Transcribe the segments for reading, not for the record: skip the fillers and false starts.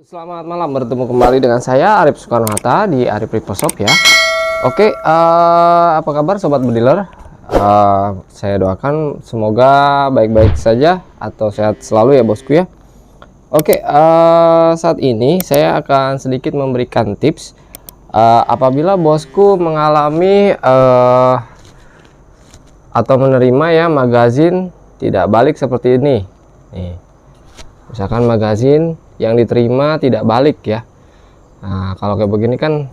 Selamat malam, bertemu kembali dengan saya Arif Soekarno-Hatta di Arif Repo Shop ya. Oke, apa kabar sobat bediler? Saya doakan semoga baik-baik saja atau sehat selalu ya bosku ya. Oke, saat ini saya akan sedikit memberikan tips apabila bosku mengalami atau menerima ya magazin tidak balik seperti ini. Nih, misalkan magazin yang diterima tidak balik ya. Nah, kalau kayak begini kan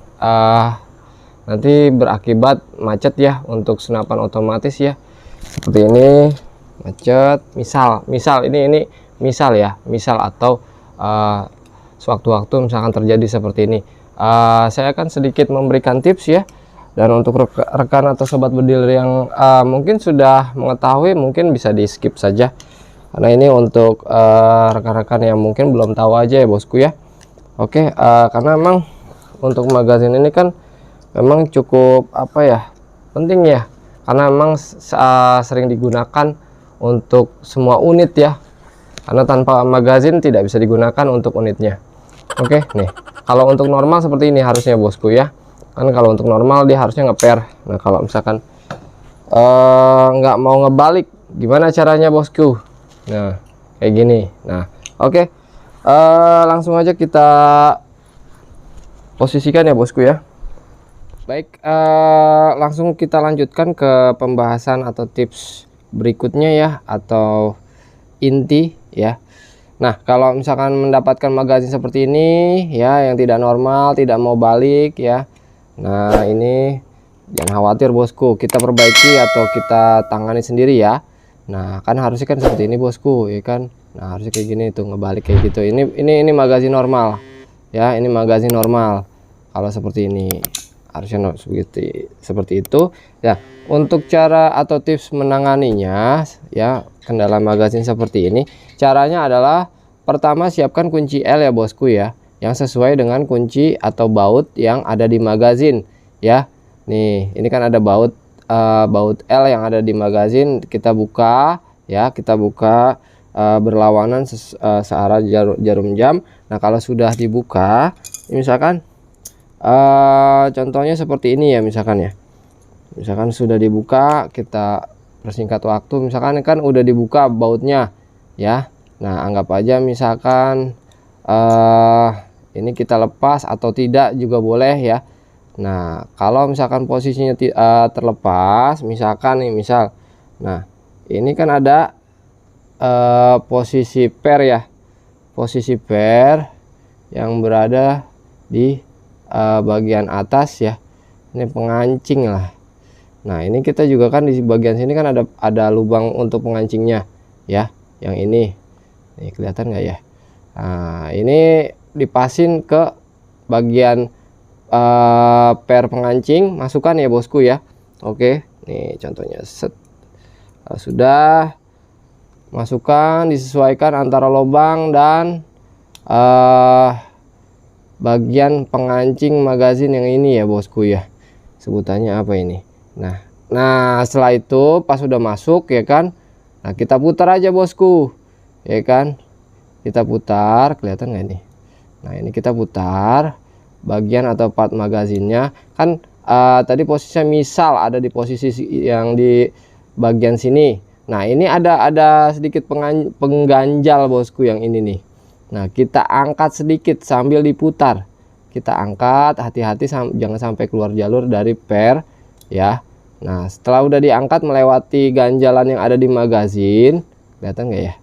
nanti berakibat macet ya untuk senapan otomatis ya. Seperti ini macet. Misal ini misal ya, misal atau sewaktu-waktu misalkan terjadi seperti ini. Saya akan sedikit memberikan tips ya. Dan untuk rekan atau sobat bediler yang mungkin sudah mengetahui, mungkin bisa di skip saja. Karena ini untuk rekan-rekan yang mungkin belum tahu aja ya bosku ya. Oke, karena memang untuk magazin ini kan memang cukup apa ya, penting ya, karena memang sering digunakan untuk semua unit ya, karena tanpa magazin tidak bisa digunakan untuk unitnya. Oke, nih kalau untuk normal seperti ini harusnya bosku ya, kan kalau untuk normal dia harusnya ngeper. Nah kalau misalkan nggak mau ngebalik, gimana caranya bosku? Nah kayak gini. Nah oke, langsung aja kita posisikan ya bosku ya. Baik, langsung kita lanjutkan ke pembahasan atau tips berikutnya ya, atau inti ya. Nah kalau misalkan mendapatkan magazin seperti ini ya, yang tidak normal, tidak mau balik ya, nah ini jangan khawatir bosku, kita perbaiki atau kita tangani sendiri ya. Nah kan harusnya kan seperti ini bosku ya kan. Nah harusnya kayak gini tuh, ngebalik kayak gitu. Ini magazin normal ya, ini magazin normal. Kalau seperti ini harusnya seperti itu ya. Untuk cara atau tips menanganinya ya, kendala magazin seperti ini, caranya adalah pertama siapkan kunci L ya bosku ya, yang sesuai dengan kunci atau baut yang ada di magazin ya. Nih ini kan ada baut L yang ada di magazin, kita buka ya, kita buka berlawanan searah jarum jam. Nah kalau sudah dibuka, misalkan contohnya seperti ini ya, misalkan ya, misalkan sudah dibuka, kita persingkat waktu, misalkan kan udah dibuka bautnya ya. Nah anggap aja misalkan ini kita lepas atau tidak juga boleh ya. Nah kalau misalkan posisinya terlepas, misalkan nih misal, nah ini kan ada posisi per ya, posisi per yang berada di bagian atas ya, ini pengancing lah. Nah ini kita juga kan di bagian sini kan ada lubang untuk pengancingnya ya, yang ini kelihatan nggak ya. Nah ini dipasin ke bagian per pengancing, masukkan ya bosku ya. Oke nih contohnya, set. Kalau sudah masukkan, disesuaikan antara lubang dan bagian pengancing magazin yang ini ya bosku ya, sebutannya apa ini. Nah setelah itu pas sudah masuk ya kan, nah kita putar aja bosku ya kan, kita putar, kelihatan nggak nih. Nah ini kita putar bagian atau part magazinnya kan, tadi posisinya misal ada di posisi yang di bagian sini. Nah ini ada sedikit pengganjal bosku yang ini nih. Nah kita angkat sedikit sambil diputar, kita angkat, hati-hati jangan sampai keluar jalur dari per ya. Nah setelah udah diangkat melewati ganjalan yang ada di magazin, kelihatan nggak ya.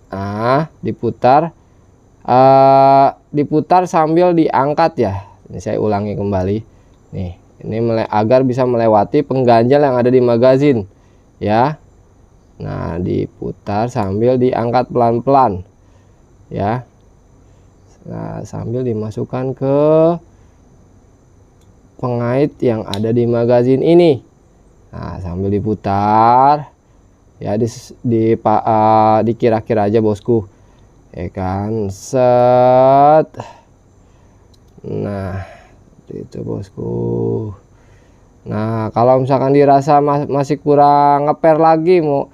Nah diputar, diputar sambil diangkat ya. Ini saya ulangi kembali nih, ini agar bisa melewati pengganjal yang ada di magazin ya. Nah diputar sambil diangkat pelan-pelan ya. Nah sambil dimasukkan ke pengait yang ada di magazin ini. Nah sambil diputar, ya, dikira-kira aja bosku, ya kan, set. Nah itu bosku. Nah kalau misalkan dirasa masih kurang ngeper lagi, mau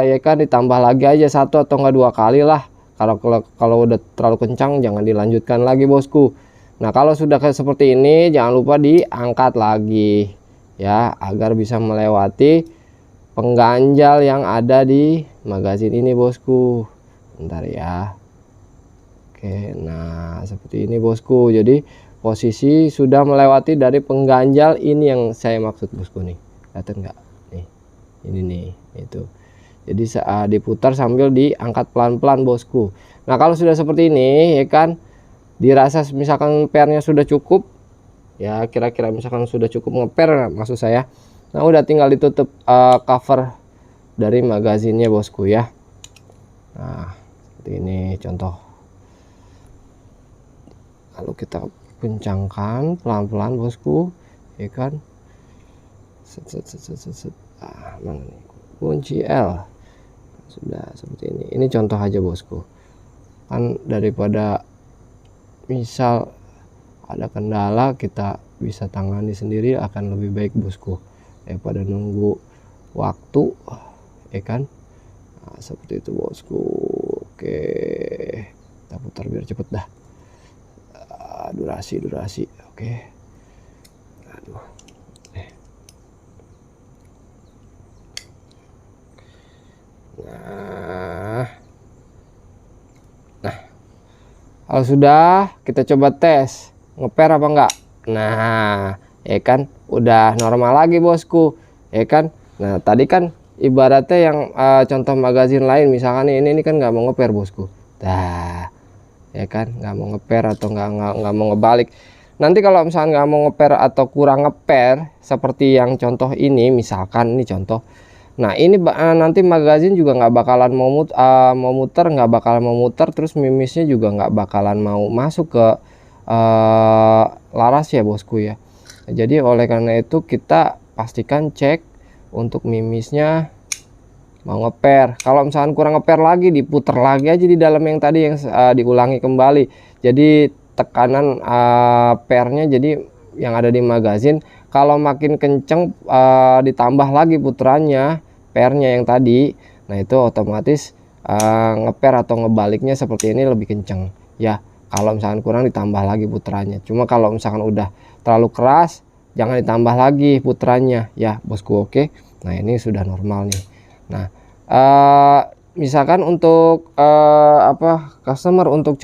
ya kan, ditambah lagi aja 1 atau enggak 2 kali lah. Kalau udah terlalu kencang jangan dilanjutkan lagi bosku. Nah kalau sudah seperti ini jangan lupa diangkat lagi ya, agar bisa melewati pengganjal yang ada di magazin ini bosku. Bentar ya. Oke, nah seperti ini bosku. Jadi posisi sudah melewati dari pengganjal ini yang saya maksud bosku nih. Kelihatan nggak? Nih, ini nih, itu. Jadi saat diputar sambil diangkat pelan-pelan bosku. Nah kalau sudah seperti ini ya kan, dirasa misalkan pernya sudah cukup ya, kira-kira misalkan sudah cukup ngeper maksud saya. Nah udah tinggal ditutup cover dari magazinnya bosku ya. Nah seperti ini contoh. Lalu kita kencangkan pelan-pelan bosku ya kan. Mana nih kunci L. Sudah seperti ini contoh aja bosku, kan daripada misal ada kendala kita bisa tangani sendiri akan lebih baik bosku, daripada nunggu waktu ya kan. Nah, seperti itu bosku. Oke, kita putar biar cepet dah. Durasi oke. Aduh. Nah kalau sudah, kita coba tes ngeper apa enggak. Nah ya kan udah normal lagi bosku ya kan. Nah tadi kan ibaratnya yang contoh magazin lain misalkan ini kan nggak mau ngeper bosku. Dah ya kan, nggak mau ngeper atau nggak mau ngebalik. Nanti kalau misalkan nggak mau ngeper atau kurang ngeper seperti yang contoh ini, misalkan ini contoh. Nah ini nanti magazin juga nggak bakalan mau muter, nggak bakalan mau muter, terus mimisnya juga nggak bakalan mau masuk ke laras ya bosku ya. Jadi oleh karena itu kita pastikan cek untuk mimisnya mau ngeper. Kalau misalkan kurang ngeper lagi, diputer lagi aja di dalam yang tadi yang diulangi kembali. Jadi tekanan pernya jadi yang ada di magazin kalau makin kenceng ditambah lagi puterannya pernya yang tadi, nah itu otomatis ngeper atau ngebaliknya seperti ini lebih kenceng ya. Kalau misalkan kurang ditambah lagi puterannya. Cuma kalau misalkan udah terlalu keras jangan ditambah lagi puterannya ya bosku. Oke, nah ini sudah normal nih. Nah misalkan untuk customer, untuk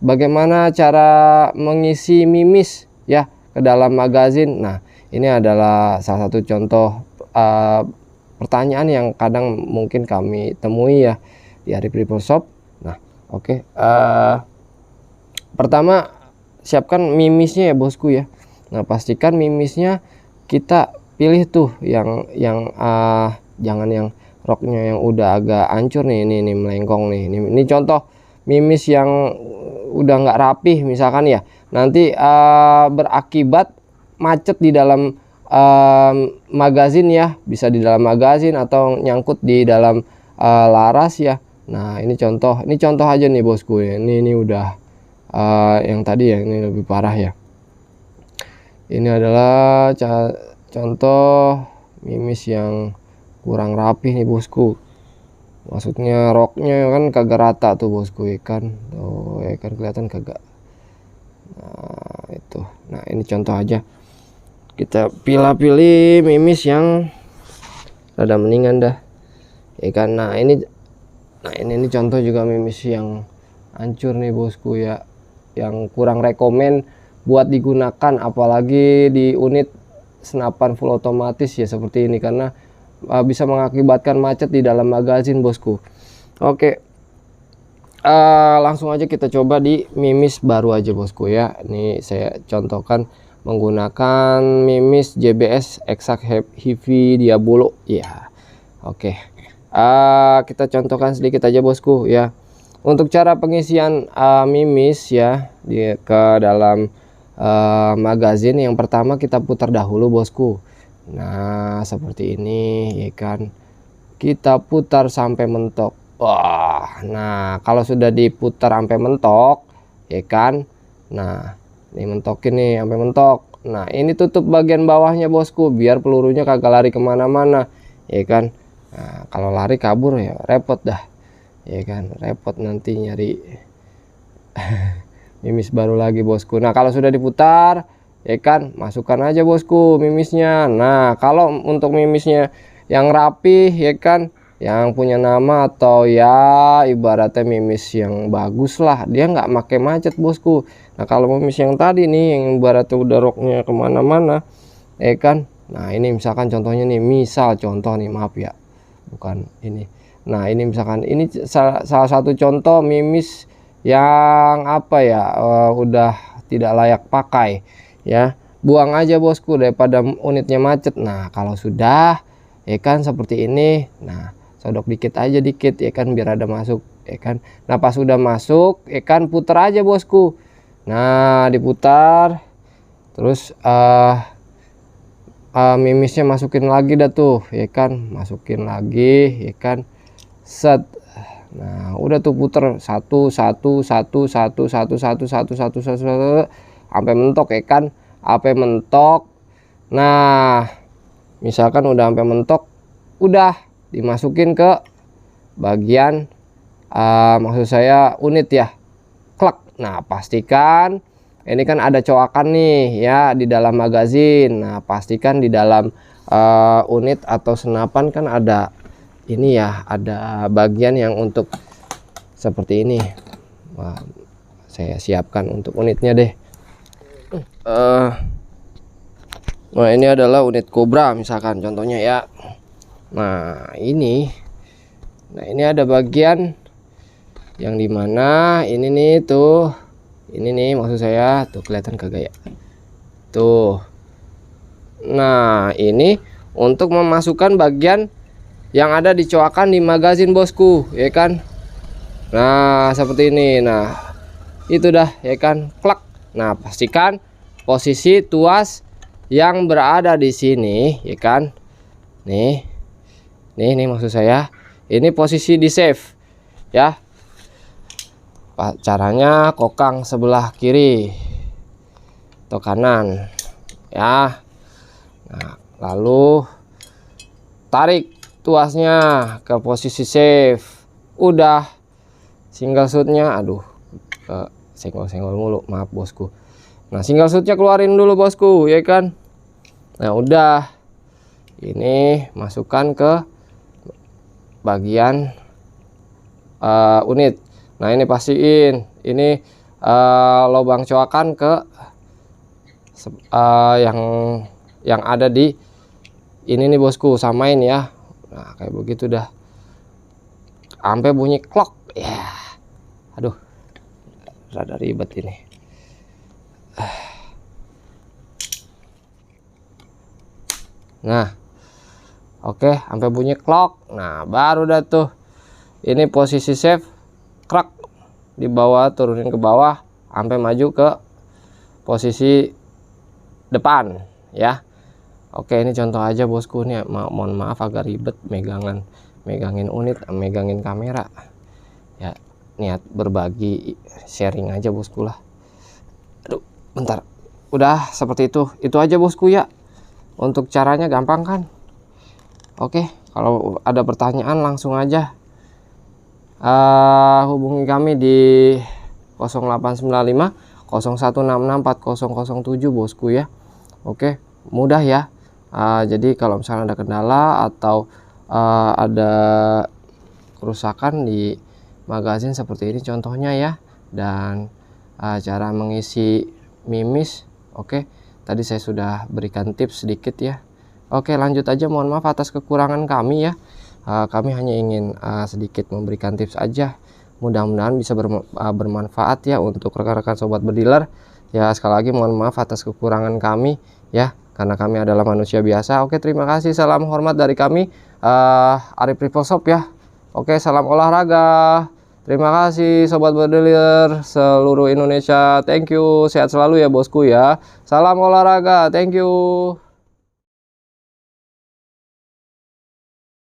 bagaimana cara mengisi mimis ya ke dalam magazin. Nah ini adalah salah satu contoh pertanyaan yang kadang mungkin kami temui ya di Arif Rifle Shop. Nah oke, pertama siapkan mimisnya ya bosku ya. Nah pastikan mimisnya kita pilih tuh yang jangan yang roknya yang udah agak hancur nih, ini melengkong nih. Ini contoh mimis yang udah nggak rapih misalkan ya, nanti berakibat macet di dalam magazin ya, bisa di dalam magazin atau nyangkut di dalam laras ya. Nah ini contoh aja nih bosku ya. Ini udah yang tadi ya, ini lebih parah ya. Ini adalah contoh mimis yang kurang rapih nih bosku. Maksudnya roknya kan kagak rata tuh bosku ya kan. Tuh ya kan kelihatan kagak. Nah itu. Nah ini contoh aja. Kita pilih mimis yang rada mendingan dah ya kan. Nah ini contoh juga mimis yang hancur nih bosku ya, yang kurang rekomen buat digunakan apalagi di unit senapan full otomatis ya seperti ini, karena bisa mengakibatkan macet di dalam magazin bosku. Oke, langsung aja kita coba di mimis baru aja bosku ya. Ini saya contohkan menggunakan mimis JBS Exact Heavy Diabolo ya. Oke, kita contohkan sedikit aja bosku ya. Untuk cara pengisian mimis ya ke dalam magazin, yang pertama kita putar dahulu bosku. Nah seperti ini ya kan. kita putar sampai mentok. Wah, nah kalau sudah diputar sampai mentok, ya kan. Nah, ini mentokin nih sampai mentok. Nah, ini tutup bagian bawahnya bosku, biar pelurunya kagak lari kemana-mana, ya kan. Nah, kalau lari kabur ya repot dah, ya kan. Repot nanti nyari mimis baru lagi bosku. Nah, kalau sudah diputar, ya kan, masukkan aja bosku mimisnya. Nah, kalau untuk mimisnya yang rapi, ya kan, yang punya nama atau ya ibaratnya mimis yang bagus lah, dia nggak pakai macet bosku. Nah, kalau mimis yang tadi nih yang ibaratnya udah roknya kemana-mana, ya kan. Nah, ini misalkan contohnya nih, misal contoh nih, maaf ya, bukan ini. Nah, ini misalkan ini salah satu contoh mimis yang apa ya, udah tidak layak pakai, ya. Buang aja bosku daripada unitnya macet. Nah, kalau sudah, ya kan, seperti ini, nah sodok dikit aja, dikit, ya kan, biar ada masuk, ya kan. Nah, pas sudah masuk, ya kan, puter aja bosku. Nah, diputar terus mimisnya masukin lagi dah tuh, ya kan, masukin lagi, ya kan, set. Nah, udah tuh puter satu sampai mentok, ya kan, sampai mentok. Nah, misalkan udah sampai mentok, udah dimasukin ke bagian maksud saya unit ya, klek. Nah, pastikan ini kan ada coakan nih ya di dalam magazin. Nah, pastikan di dalam unit atau senapan kan ada ini ya, ada bagian yang untuk seperti ini. Wah, saya siapkan untuk unitnya deh. Nah, ini adalah unit Cobra misalkan contohnya ya. Nah, ini ada bagian yang dimana ini nih tuh, ini nih maksud saya tuh, kelihatan kagak ya tuh. Nah, ini untuk memasukkan bagian yang ada di coakan di magazin bosku, ya kan. Nah, seperti ini. Nah, itu dah, ya kan, klak. Nah, pastikan posisi tuas yang berada di sini, ya kan. Nih maksud saya, ini posisi di save ya. Caranya kokang sebelah kiri atau kanan ya. Nah, lalu tarik tuasnya ke posisi save. Udah, single shootnya, aduh, senggol-senggol mulu, maaf bosku. Nah, single shootnya keluarin dulu bosku, ya kan. Nah, udah, ini masukkan ke bagian unit. Nah, ini pastiin ini lubang coakan ke yang ada di ini nih bosku, samain ya. Nah, kayak begitu dah sampai bunyi klok ya. Aduh, rada ribet ini. Nah, oke, sampai bunyi klok. Nah, baru dah tuh ini posisi save, krak, di bawah, turunin ke bawah sampai maju ke posisi depan ya. Oke, ini contoh aja bosku nih. Mohon maaf agak ribet megangin unit, megangin kamera ya. Niat berbagi, sharing aja bosku lah. Aduh, bentar. Udah seperti itu aja bosku ya. Untuk caranya gampang kan. Oke, kalau ada pertanyaan langsung aja hubungi kami di 0895 0166 4007 bosku ya. Oke, mudah ya. Jadi kalau misalnya ada kendala atau ada kerusakan di magazin seperti ini contohnya ya, dan cara mengisi mimis, oke, tadi saya sudah berikan tips sedikit ya. Oke, lanjut aja. Mohon maaf atas kekurangan kami ya. Kami hanya ingin sedikit memberikan tips aja. Mudah-mudahan bisa bermanfaat ya untuk rekan-rekan sobat berdealer. Ya, sekali lagi mohon maaf atas kekurangan kami ya, karena kami adalah manusia biasa. Oke, terima kasih. Salam hormat dari kami, Arif Rifle Shop ya. Oke, salam olahraga. Terima kasih sobat berdealer seluruh Indonesia. Thank you. Sehat selalu ya bosku ya. Salam olahraga. Thank you.